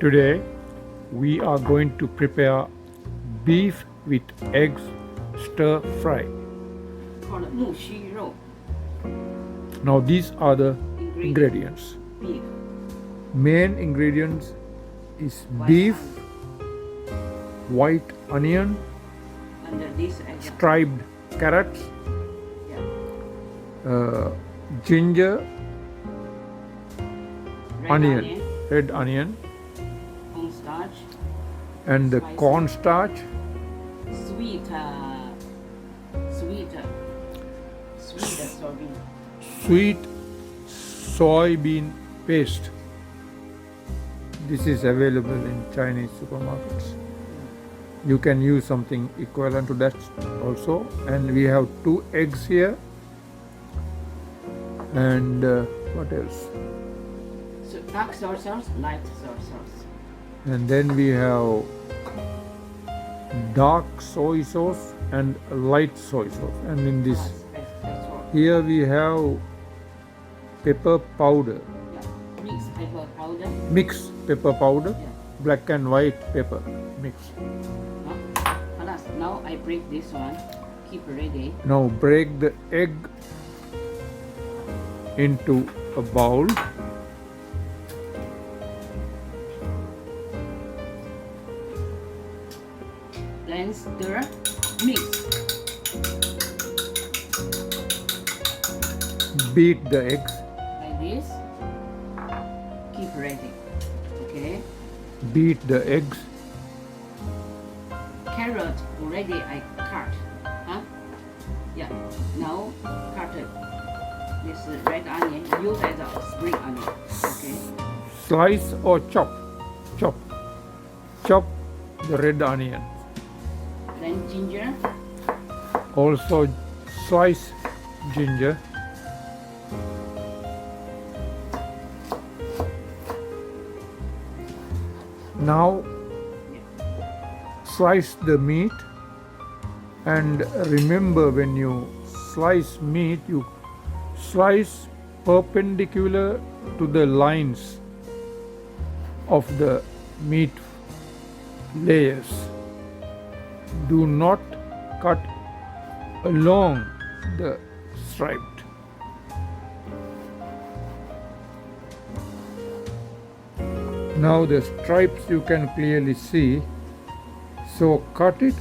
Today we are going to prepare beef with eggs stir fry. called 木须肉 Now these are the ingredients. ingredients. Beef, Main ingredients is white beef, onion, white onion, under this egg, striped carrots, yeah, ginger, red red onion, cornstarch, and the Spicy. cornstarch, sweet soybean, sweet soybean paste. This is available in Chinese supermarkets. You can use something equivalent to that also. And we have 2 eggs here. And what else? so dark soy sauce, light soy sauce. And then we have dark soy sauce and light soy sauce. And in this, That's all. here we have pepper powder, Yeah, mixed pepper powder. mixed pepper powder, Yeah. black and white pepper mix. Now I break this one. Keep ready. Now break the egg into a bowl. Then stir, mix. Beat the eggs. Like this. Keep ready. Okay. Beat the eggs. Carrot already I cut. Huh? Yeah. Now cut this red onion. Use as a spring onion. Okay. Slice or chop. Chop. Chop the red onion. Then ginger. Also slice ginger. Now slice the meat, and remember, when you slice meat, you slice perpendicular to the lines of the meat layers. Do not cut along the striped. Now the stripes you can clearly see, so cut it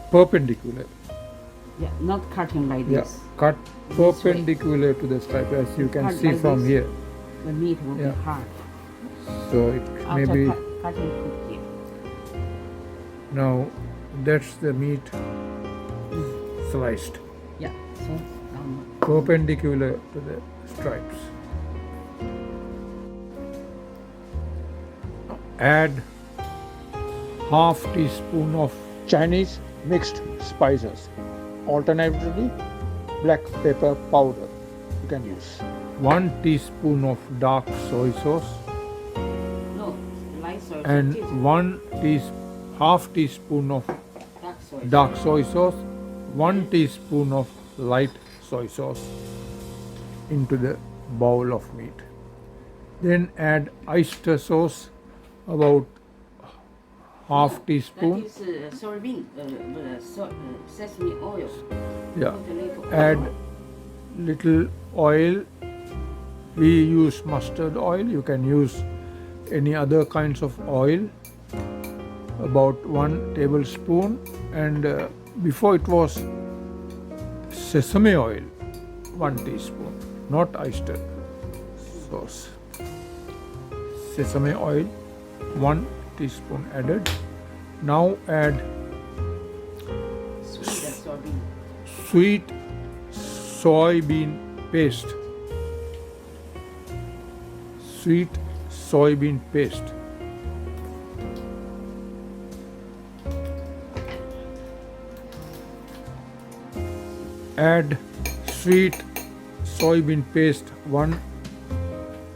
perpendicular. Yeah, not cutting like this. Cut This way. perpendicular to the stripe, as you can Cut see like from this. here. The meat will Yeah. be hard. So it After maybe cutting quickly. now that's the meat sliced Yeah. So perpendicular to the stripes. Add half teaspoon of Chinese mixed spices. Alternatively, black pepper powder you can use. 1 teaspoon of dark soy sauce no, light soy sauce. and half teaspoon of dark soy sauce, 1 teaspoon of light soy sauce into the bowl of meat. Then add oyster sauce, about half teaspoon. That is soybean, sesame oil. Yeah. Put a little Add oil. little oil. We use mustard oil. You can use any other kinds of oil. About 1 tablespoon. And before it was sesame oil, 1 teaspoon, not oyster sauce. Sesame oil, 1 teaspoon added. Now add Sweet soybean. sweet soybean paste. Sweet soybean paste. Add sweet soybean paste, 1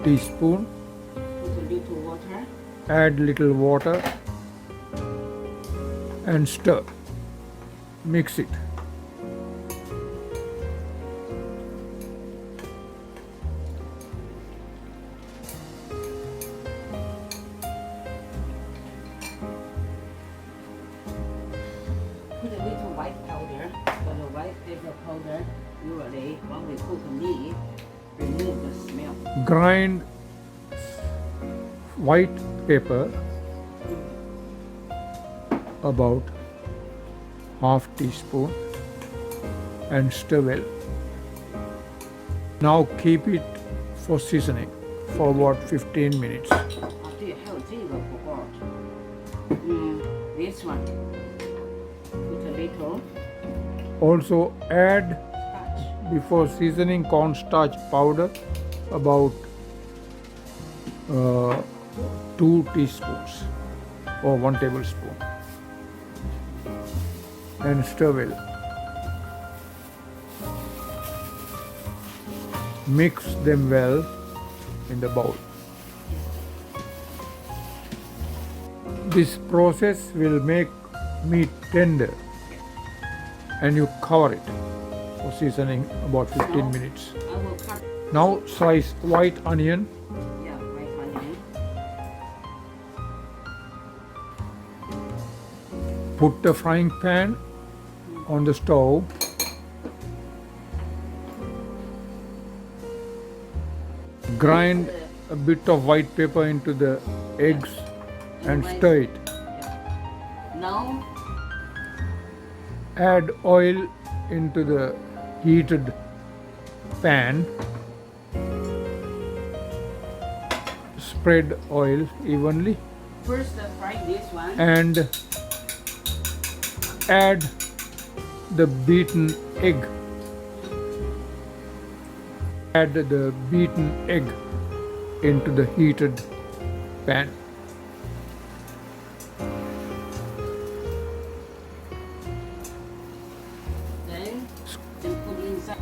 teaspoon. Put a little water. Add little water and stir. Mix it. paper powder, usually when we cook meat, remove the smell. Grind white pepper about half teaspoon and stir well. Now keep it for seasoning for about 15 minutes. 啊，对，还有这个不够。This one, put a little Also add starch. before seasoning cornstarch powder about 2 teaspoons or 1 tablespoon and stir well. Mix them well in the bowl. This process will make meat tender and you cover it for seasoning about 15 minutes. I will cut, Now slice white onion, yeah, white onion. put the frying pan on the stove, grind a bit of white pepper into the eggs and stir it. Yeah. Now, Add oil into the heated pan. Spread oil evenly first fry this one. and add the beaten egg. Add the beaten egg into the heated pan. Then put inside.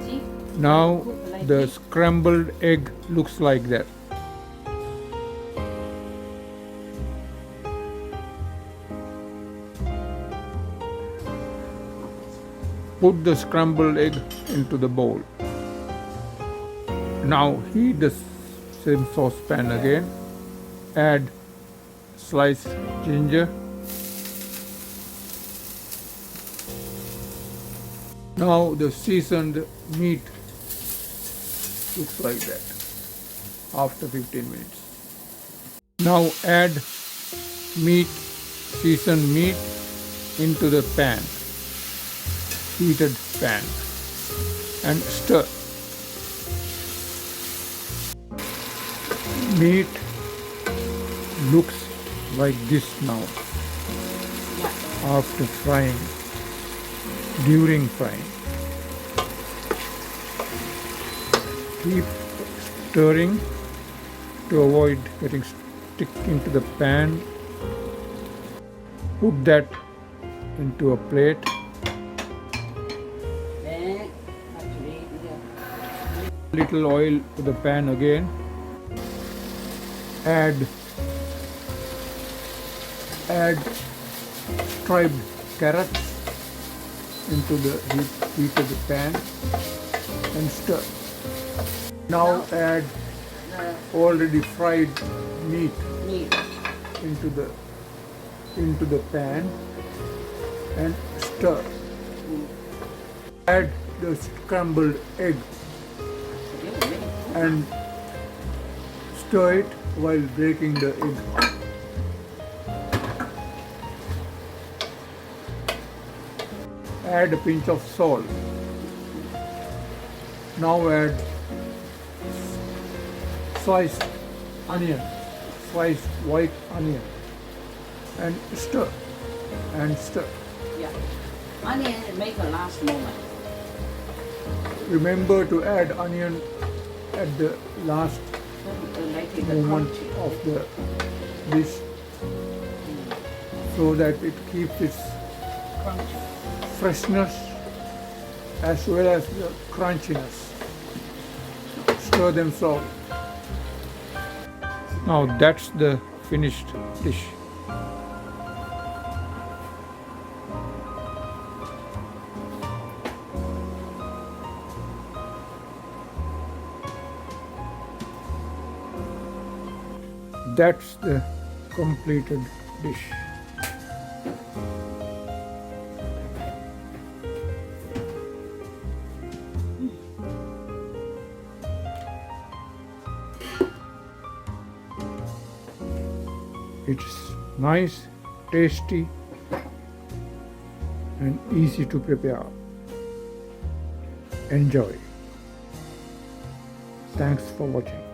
See? Now Cook like the this. scrambled egg looks like that. Put the scrambled egg into the bowl. Now heat the same saucepan again. Add sliced ginger. Now the seasoned meat looks like that after 15 minutes. Now add seasoned meat into the pan, heated pan, and stir. Meat looks like this now Yeah. after frying, during frying. Keep stirring to avoid getting stick into the pan. Put that into a plate. Then, actually, yeah. Little oil to the pan again. Add striped carrots into the heated pan and stir. Now add The already fried meat meat. into the pan and stir. Add the scrambled egg and stir it while breaking the egg. Add a pinch of salt. Now add sliced onion, sliced white onion, and stir and stir. Yeah. Onion make a last moment. Remember to add onion at the last Like it moment crunchy. of the dish so that it keeps its Crunchy. freshness as well as the crunchiness. Stir them slowly. Now that's the finished dish. That's the completed dish. It's nice, tasty, and easy to prepare. Enjoy. Thanks for watching.